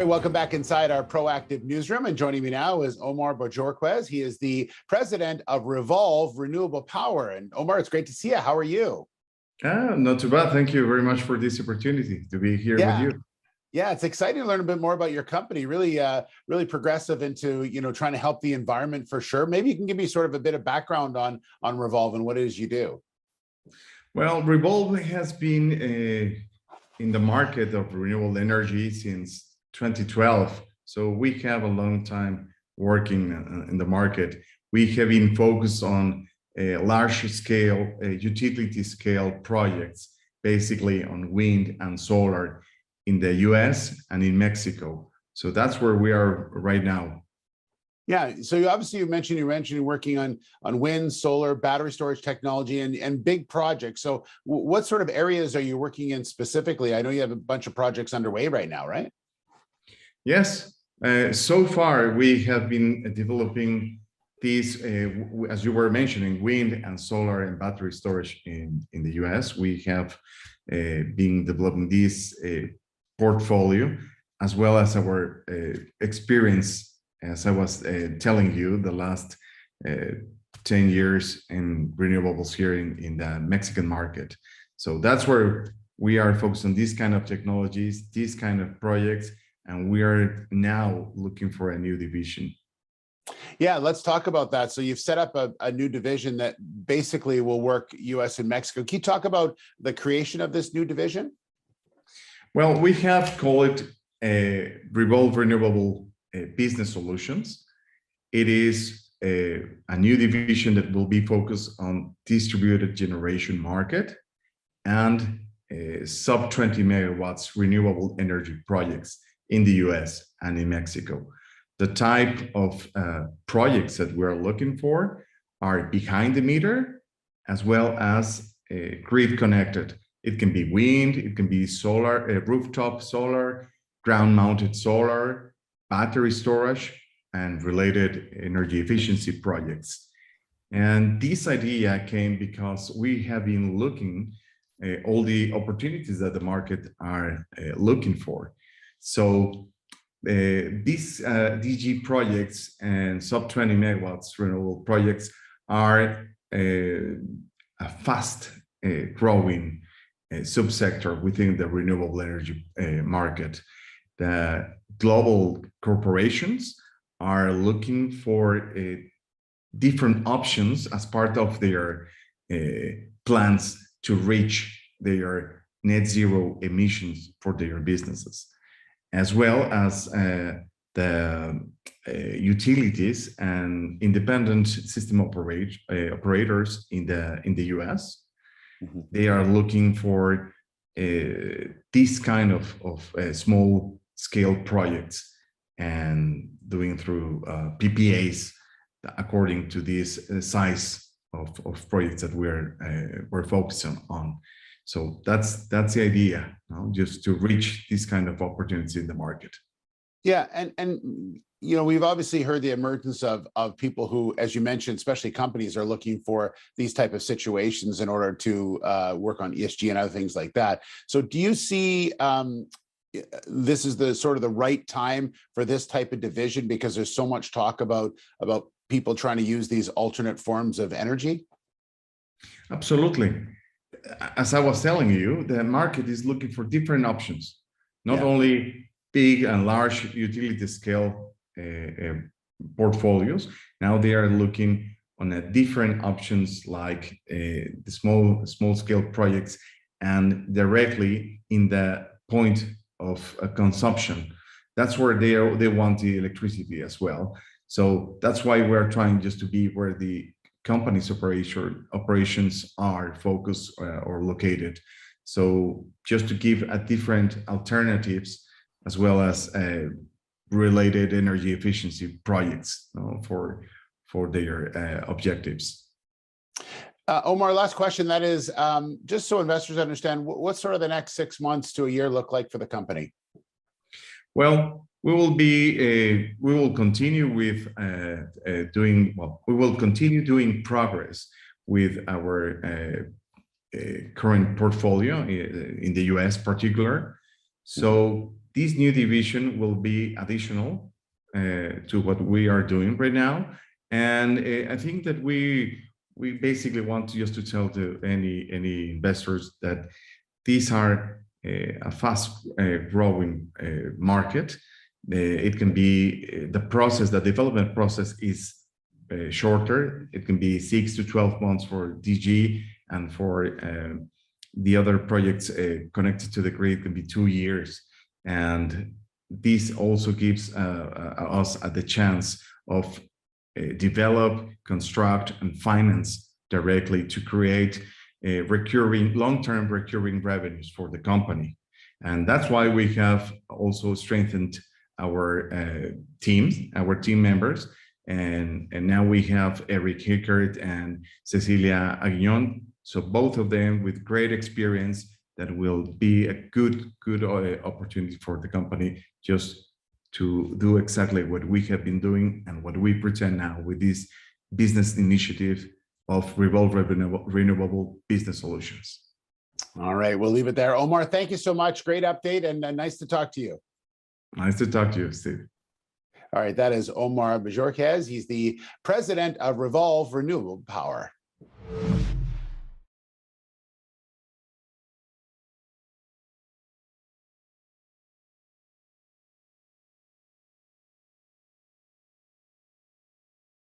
Hey, welcome back inside our proactive newsroom. And joining me now is Omar Bojorquez. He is the president of Revolve Renewable Power. And Omar, it's great to see you. How are you? Not too bad. Thank you very much for this opportunity to be here with you. Yeah, it's exciting to learn a bit more about your company. Really progressive into trying to help the environment for sure. Maybe you can give me sort of a bit of background on Revolve and what it is you do. Well, Revolve has been in the market of renewable energy since 2012. So we have a long time working in the market. We have been focused on large scale, utility scale projects, basically on wind and solar in the US and in Mexico. So that's where we are right now. Yeah, so you mentioned you're working on wind, solar, battery storage technology, and big projects. So what sort of areas are you working in specifically? I know you have a bunch of projects underway right now, right? Yes. So far, we have been developing these, as you were mentioning, wind and solar and battery storage in the US. We have been developing this portfolio, as well as our experience, as I was telling you, the last 10 years in renewables here in the Mexican market. So that's where we are focused on these kind of technologies, these kind of projects, and we are now looking for a new division. Yeah, let's talk about that. So you've set up a new division that basically will work US and Mexico. Can you talk about the creation of this new division? Well, we have called it Revolve Renewable Business Solutions. It is a new division that will be focused on distributed generation market and sub 20 megawatts renewable energy projects in the US and in Mexico. The type of projects that we're looking for are behind the meter, as well as grid connected. It can be wind, it can be solar, rooftop solar, ground mounted solar, battery storage, and related energy efficiency projects. And this idea came because we have been looking all the opportunities that the market are looking for. So these DG projects and sub 20 megawatts renewable projects are a fast growing subsector within the renewable energy market. The global corporations are looking for different options as part of their plans to reach their net zero emissions for their businesses, as well as the utilities and independent system operators in the US. Mm-hmm. They are looking for this kind of small scale projects and doing through PPAs according to this size of projects that we're focusing on. So that's the idea, just to reach this kind of opportunities in the market. Yeah, and we've obviously heard the emergence of people who, as you mentioned, especially companies, are looking for these type of situations in order to work on ESG and other things like that. So do you see this is the sort of the right time for this type of division, because there's so much talk about people trying to use these alternate forms of energy? Absolutely. As I was telling you, the market is looking for different options, not only big and large utility scale portfolios. Now they are looking on a different options like the small scale projects and directly in the point of consumption. That's where they want the electricity as well. So that's why we're trying just to be where the company's operations are focused or located. So just to give a different alternatives, as well as related energy efficiency projects for their objectives. Omar, last question. That is, just so investors understand, what sort of the next 6 months to a year look like for the company? Well, we will continue with doing progress with our current portfolio in the US particular. So this new division will be additional to what we are doing right now. And I think that we basically want to just to tell to any investors that these are a fast growing market. It can be the development process is shorter. It can be 6 to 12 months for DG, and for the other projects connected to the grid can be 2 years. And this also gives us the chance of develop, construct, and finance directly to create long-term recurring revenues for the company. And that's why we have also strengthened our team members. And now we have Eric Hickert and Cecilia Aguillon. So both of them with great experience that will be a good opportunity for the company just to do exactly what we have been doing and what we pretend now with this business initiative of Revolve Renewable Business Solutions. All right, we'll leave it there. Omar, thank you so much. Great update, and nice to talk to you. Nice to talk to you, Steve. All right, that is Omar Bajorquez. He's the president of Revolve Renewable Power.